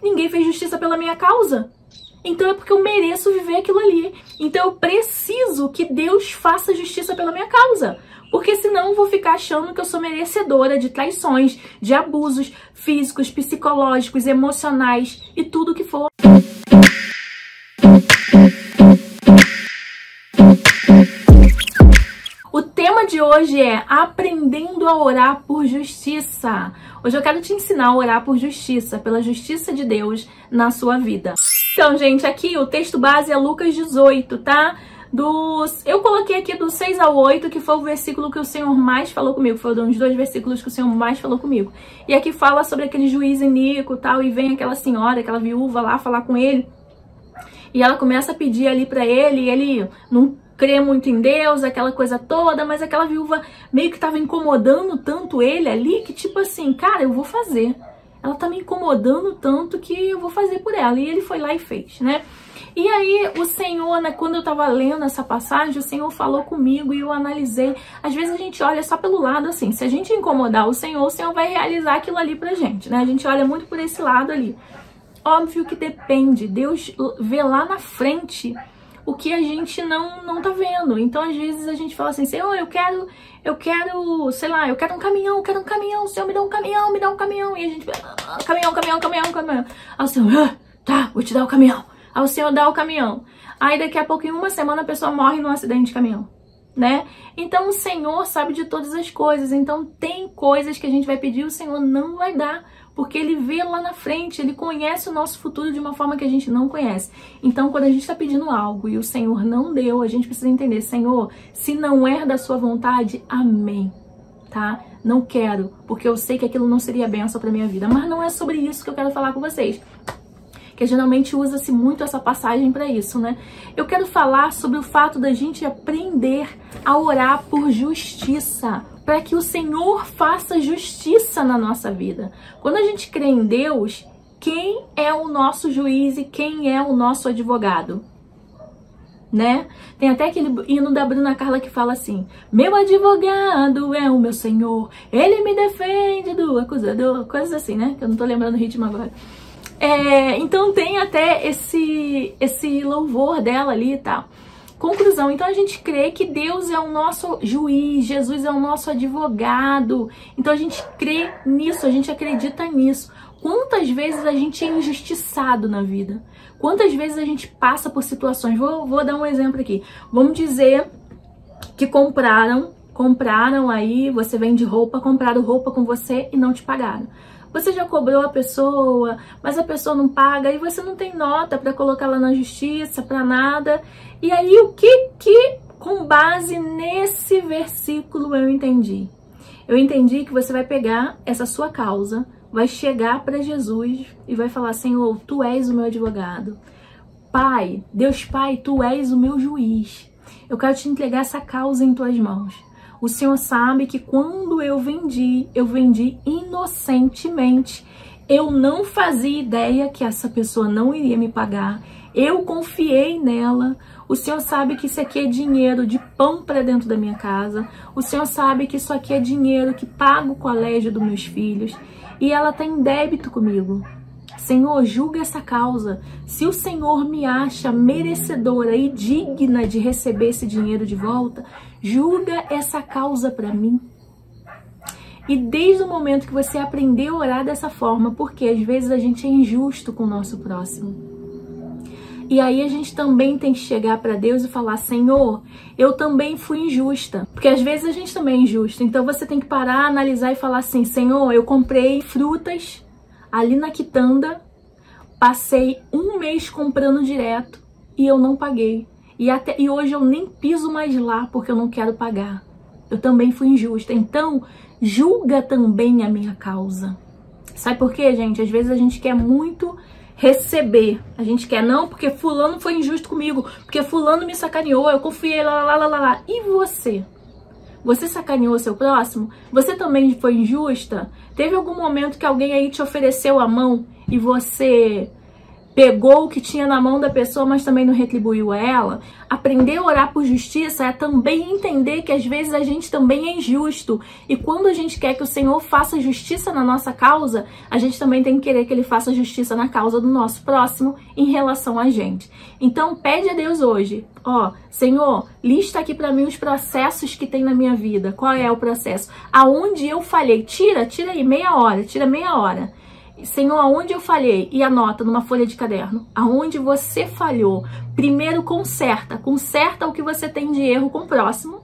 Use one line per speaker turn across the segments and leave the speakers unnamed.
ninguém fez justiça pela minha causa. Então é porque eu mereço viver aquilo ali. Então eu preciso que Deus faça justiça pela minha causa. Porque senão eu vou ficar achando que eu sou merecedora de traições, de abusos físicos, psicológicos, emocionais e tudo que for. O tema de hoje é aprendendo a orar por justiça. Hoje eu quero te ensinar a orar por justiça, pela justiça de Deus na sua vida. Então, gente, aqui o texto base é Lucas 18, tá? Eu coloquei aqui do 6 ao 8, que foi o versículo que o Senhor mais falou comigo. Foi um dos 2 versículos que o Senhor mais falou comigo. E aqui fala sobre aquele juiz iníquo e tal, e vem aquela senhora, aquela viúva lá falar com ele. E ela começa a pedir ali pra ele, e ele não crê muito em Deus, aquela coisa toda, mas aquela viúva meio que tava incomodando tanto ele ali, que tipo assim, cara, eu vou fazer. Ela tá me incomodando tanto que eu vou fazer por ela. E ele foi lá e fez, né? E aí o Senhor, né, quando eu tava lendo essa passagem, o Senhor falou comigo e eu analisei. Às vezes a gente olha só pelo lado assim, se a gente incomodar o Senhor vai realizar aquilo ali pra gente, né? A gente olha muito por esse lado ali. Óbvio que depende, Deus vê lá na frente o que a gente não tá vendo. Então, às vezes, a gente fala assim, Senhor, eu quero, sei lá, eu quero um caminhão, Senhor, me dá um caminhão. E a gente, caminhão. Aí o Senhor, tá, vou te dar o caminhão. Aí o Senhor dá o caminhão. Aí, daqui a pouco, em uma semana, a pessoa morre num acidente de caminhão, né? Então, o Senhor sabe de todas as coisas. Então, tem coisas que a gente vai pedir, o Senhor não vai dar. Porque Ele vê lá na frente, Ele conhece o nosso futuro de uma forma que a gente não conhece. Então, quando a gente está pedindo algo e o Senhor não deu, a gente precisa entender, Senhor, se não é da sua vontade, amém, tá? Não quero, porque eu sei que aquilo não seria bênção para minha vida. Mas não é sobre isso que eu quero falar com vocês. Que geralmente usa-se muito essa passagem para isso, né? Eu quero falar sobre o fato da gente aprender a orar por justiça, para que o Senhor faça justiça na nossa vida. Quando a gente crê em Deus, quem é o nosso juiz e quem é o nosso advogado? Né? Tem até aquele hino da Bruna Carla que fala assim, meu advogado é o meu Senhor, ele me defende do acusador, coisas assim, né? Que eu não tô lembrando o ritmo agora. Então tem até esse louvor dela ali e tal. Conclusão, então a gente crê que Deus é o nosso juiz, Jesus é o nosso advogado. Então a gente crê nisso, a gente acredita nisso. Quantas vezes a gente é injustiçado na vida? Quantas vezes a gente passa por situações? Vou dar um exemplo aqui. Vamos dizer que compraram aí, você vende roupa, compraram roupa com você e não te pagaram. Você já cobrou a pessoa, mas a pessoa não paga e você não tem nota para colocar lá na justiça, para nada. E aí o que com base nesse versículo eu entendi? Eu entendi que você vai pegar essa sua causa, vai chegar para Jesus e vai falar, Senhor, Tu és o meu advogado. Pai, Deus Pai, Tu és o meu juiz. Eu quero te entregar essa causa em Tuas mãos. O Senhor sabe que quando eu vendi inocentemente. Eu não fazia ideia que essa pessoa não iria me pagar. Eu confiei nela. O Senhor sabe que isso aqui é dinheiro de pão para dentro da minha casa. O Senhor sabe que isso aqui é dinheiro que paga o colégio dos meus filhos. E ela está em débito comigo. Senhor, julga essa causa. Se o Senhor me acha merecedora e digna de receber esse dinheiro de volta, julga essa causa para mim. E desde o momento que você aprendeu a orar dessa forma, porque às vezes a gente é injusto com o nosso próximo. E aí a gente também tem que chegar para Deus e falar, Senhor, eu também fui injusta. Porque às vezes a gente também é injusto. Então você tem que parar, analisar e falar assim, Senhor, eu comprei frutas ali na quitanda, passei um mês comprando direto e eu não paguei. E hoje eu nem piso mais lá porque eu não quero pagar. Eu também fui injusta. Então, julga também a minha causa. Sabe por quê, gente? Às vezes a gente quer muito receber. A gente quer, não, porque fulano foi injusto comigo, porque fulano me sacaneou, eu confiei, lá. E você? Você sacaneou seu próximo? Você também foi injusta? Teve algum momento que alguém aí te ofereceu a mão e você pegou o que tinha na mão da pessoa, mas também não retribuiu a ela. Aprender a orar por justiça é também entender que às vezes a gente também é injusto. E quando a gente quer que o Senhor faça justiça na nossa causa, a gente também tem que querer que Ele faça justiça na causa do nosso próximo em relação a gente. Então pede a Deus hoje, ó, Senhor, lista aqui pra mim os processos que tem na minha vida. Qual é o processo? Aonde eu falhei? Tira aí meia hora, tira meia hora. Senhor, aonde eu falhei? E anota numa folha de caderno. Aonde você falhou. Primeiro conserta o que você tem de erro com o próximo.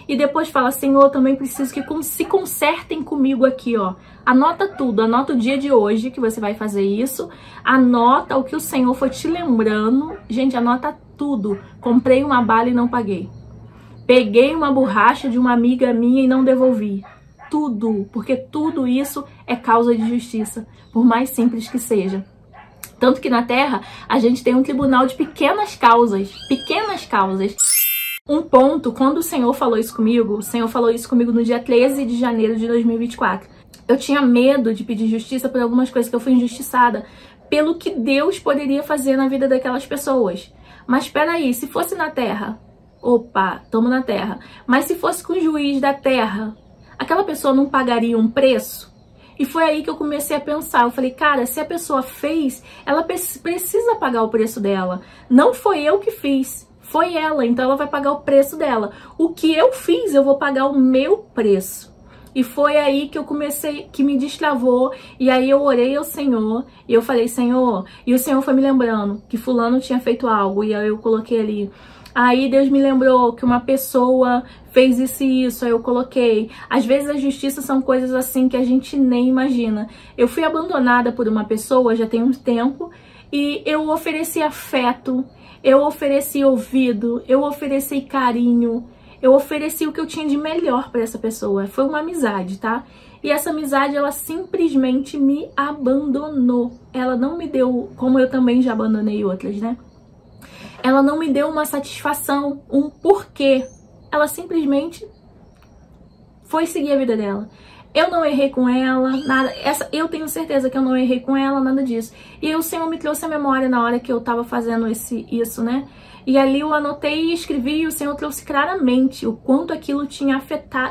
E depois fala, Senhor, eu também preciso que se consertem comigo aqui, ó. Anota tudo, anota o dia de hoje que você vai fazer isso. Anota o que o Senhor foi te lembrando. Gente, anota tudo. Comprei uma bala e não paguei. Peguei uma borracha de uma amiga minha e não devolvi. Tudo, porque tudo isso é causa de justiça, por mais simples que seja. Tanto que na Terra a gente tem um tribunal de pequenas causas. Um ponto, quando o Senhor falou isso comigo, o Senhor falou isso comigo no dia 13 de janeiro de 2024. Eu tinha medo de pedir justiça por algumas coisas que eu fui injustiçada, pelo que Deus poderia fazer na vida daquelas pessoas. Mas peraí, se fosse na Terra, opa, estamos na Terra, mas se fosse com o juiz da Terra, aquela pessoa não pagaria um preço? E foi aí que eu comecei a pensar. Eu falei, cara, se a pessoa fez, ela precisa pagar o preço dela. Não foi eu que fiz, foi ela. Então ela vai pagar o preço dela. O que eu fiz, eu vou pagar o meu preço. E foi aí que eu comecei, que me destravou. E aí eu orei ao Senhor. E eu falei, Senhor... E o Senhor foi me lembrando que fulano tinha feito algo. E aí eu coloquei ali... Aí Deus me lembrou que uma pessoa fez isso e isso, aí eu coloquei. Às vezes a justiça são coisas assim que a gente nem imagina. Eu fui abandonada por uma pessoa já tem um tempo e eu ofereci afeto, eu ofereci ouvido, eu ofereci carinho, eu ofereci o que eu tinha de melhor para essa pessoa. Foi uma amizade, tá? E essa amizade, ela simplesmente me abandonou. Ela não me deu, como eu também já abandonei outras, né? Ela não me deu uma satisfação, um porquê. Ela simplesmente foi seguir a vida dela. Eu não errei com ela, nada. Eu tenho certeza que eu não errei com ela, nada disso. E aí o Senhor me trouxe a memória na hora que eu tava fazendo isso, né? E ali eu anotei e escrevi e o Senhor trouxe claramente o quanto aquilo tinha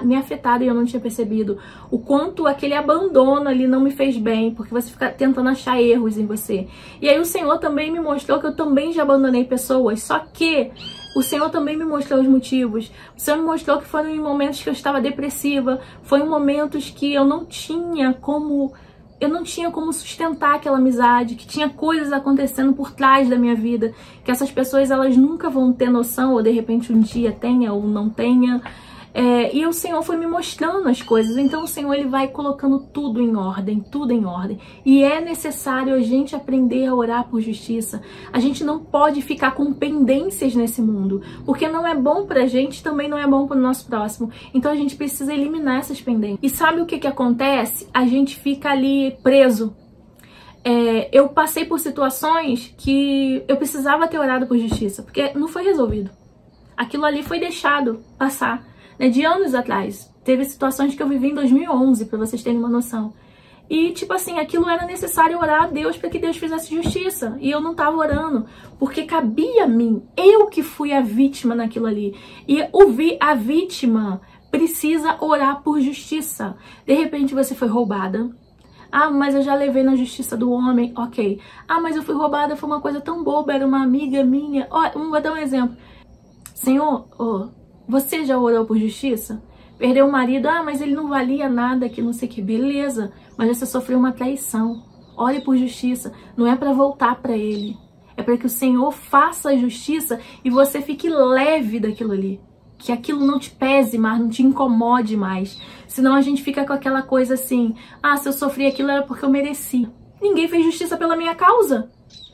me afetado e eu não tinha percebido. O quanto aquele abandono ali não me fez bem, porque você fica tentando achar erros em você. E aí o Senhor também me mostrou que eu também já abandonei pessoas, só que o Senhor também me mostrou os motivos. O Senhor me mostrou que foram em momentos que eu estava depressiva, foi em momentos que eu não tinha como sustentar aquela amizade, que tinha coisas acontecendo por trás da minha vida, que essas pessoas elas nunca vão ter noção, ou de repente um dia tenha ou não tenha. E o Senhor foi me mostrando as coisas, então o Senhor ele vai colocando tudo em ordem, tudo em ordem. E é necessário a gente aprender a orar por justiça. A gente não pode ficar com pendências nesse mundo, porque não é bom pra gente, também não é bom pro nosso próximo. Então a gente precisa eliminar essas pendências. E sabe o que acontece? A gente fica ali preso. Eu passei por situações que eu precisava ter orado por justiça, porque não foi resolvido. Aquilo ali foi deixado passar. De anos atrás. Teve situações que eu vivi em 2011, pra vocês terem uma noção. E, tipo assim, aquilo era necessário orar a Deus para que Deus fizesse justiça. E eu não tava orando, porque cabia a mim. Eu que fui a vítima naquilo ali. E a vítima precisa orar por justiça. De repente você foi roubada. Ah, mas eu já levei na justiça do homem. Ok. Ah, mas eu fui roubada, foi uma coisa tão boba, era uma amiga minha. Ó, vou dar um exemplo. Senhor, você já orou por justiça? Perdeu o marido, mas ele não valia nada, que não sei o que, beleza. Mas você sofreu uma traição. Ore por justiça. Não é para voltar para ele. É para que o Senhor faça a justiça e você fique leve daquilo ali. Que aquilo não te pese mais, não te incomode mais. Senão a gente fica com aquela coisa assim, se eu sofri aquilo era porque eu mereci. Ninguém fez justiça pela minha causa.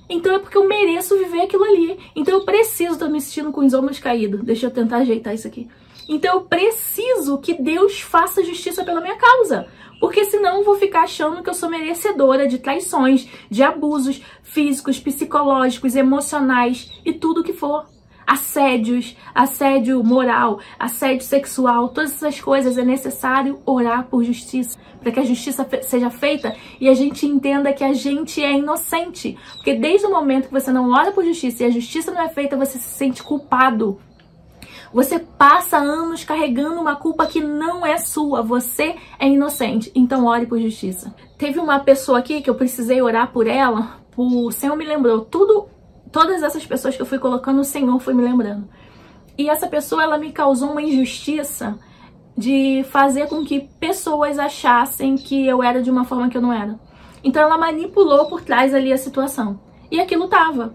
Então é porque eu mereço viver aquilo ali. Então eu preciso estar me sentindo com os ombros caídos. Deixa eu tentar ajeitar isso aqui. Então eu preciso que Deus faça justiça pela minha causa. Porque senão eu vou ficar achando que eu sou merecedora de traições, de abusos físicos, psicológicos, emocionais e tudo que for. assédios, assédio moral, assédio sexual, todas essas coisas, é necessário orar por justiça, para que a justiça seja feita e a gente entenda que a gente é inocente. Porque desde o momento que você não ora por justiça e a justiça não é feita, você se sente culpado. Você passa anos carregando uma culpa que não é sua, você é inocente, então ore por justiça. Teve uma pessoa aqui que eu precisei orar por ela, o Senhor me lembrou todas essas pessoas que eu fui colocando, o Senhor foi me lembrando. E essa pessoa, ela me causou uma injustiça de fazer com que pessoas achassem que eu era de uma forma que eu não era. Então ela manipulou por trás ali a situação. E aquilo tava.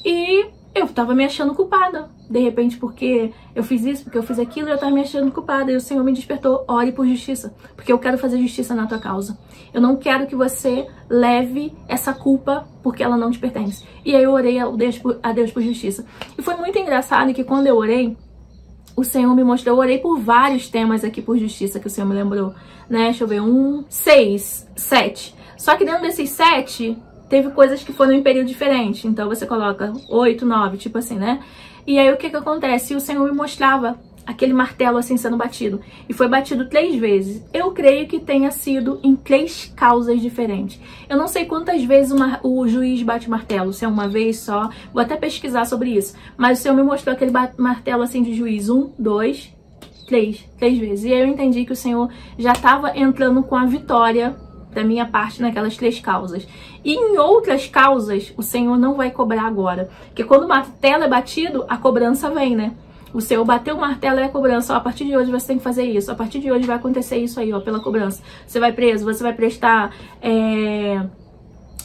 E eu tava me achando culpada. De repente, porque eu fiz isso, porque eu fiz aquilo, eu tava me achando culpada. E o Senhor me despertou, ore por justiça. Porque eu quero fazer justiça na tua causa. Eu não quero que você leve essa culpa porque ela não te pertence. E aí eu orei a Deus por justiça. E foi muito engraçado que quando eu orei, o Senhor me mostrou, eu orei por vários temas aqui por justiça que o Senhor me lembrou. Né? Deixa eu ver, 7. Só que dentro desses 7, teve coisas que foram em período diferente. Então você coloca 8, 9, tipo assim, né? E aí o que acontece? O Senhor me mostrava aquele martelo assim sendo batido. E foi batido 3 vezes. Eu creio que tenha sido em 3 causas diferentes. Eu não sei quantas vezes o juiz bate o martelo, se é uma vez só. Vou até pesquisar sobre isso. Mas o Senhor me mostrou aquele martelo assim de juiz. 1, 2, 3 vezes. E aí eu entendi que o Senhor já estava entrando com a vitória da minha parte naquelas 3 causas. E em outras causas, o Senhor não vai cobrar agora. Porque quando o martelo é batido, a cobrança vem, né? O Senhor bateu o martelo e a cobrança, ó, a partir de hoje você tem que fazer isso, a partir de hoje vai acontecer isso aí, ó, pela cobrança. Você vai preso, você vai prestar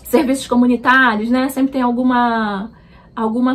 serviços comunitários, né? Sempre tem alguma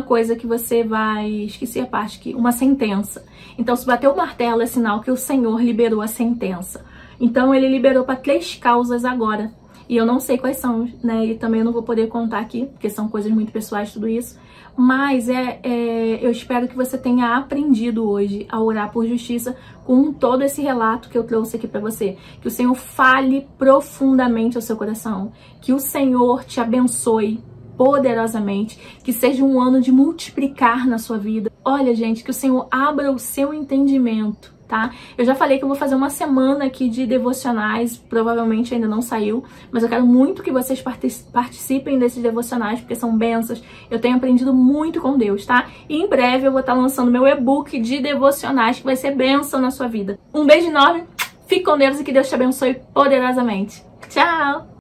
coisa que você vai... Esqueci a parte aqui. Uma sentença. Então, se bater o martelo é sinal que o Senhor liberou a sentença. Então, ele liberou para 3 causas agora. E eu não sei quais são, né? E também eu não vou poder contar aqui, porque são coisas muito pessoais tudo isso. Mas eu espero que você tenha aprendido hoje a orar por justiça com todo esse relato que eu trouxe aqui para você. Que o Senhor fale profundamente ao seu coração. Que o Senhor te abençoe poderosamente. Que seja um ano de multiplicar na sua vida. Olha, gente, que o Senhor abra o seu entendimento. Tá? Eu já falei que eu vou fazer uma semana aqui de devocionais, provavelmente ainda não saiu, mas eu quero muito que vocês participem desses devocionais, porque são bênçãos. Eu tenho aprendido muito com Deus, tá? E em breve eu vou estar lançando meu e-book de devocionais, que vai ser bênção na sua vida. Um beijo enorme, fique com Deus e que Deus te abençoe poderosamente. Tchau!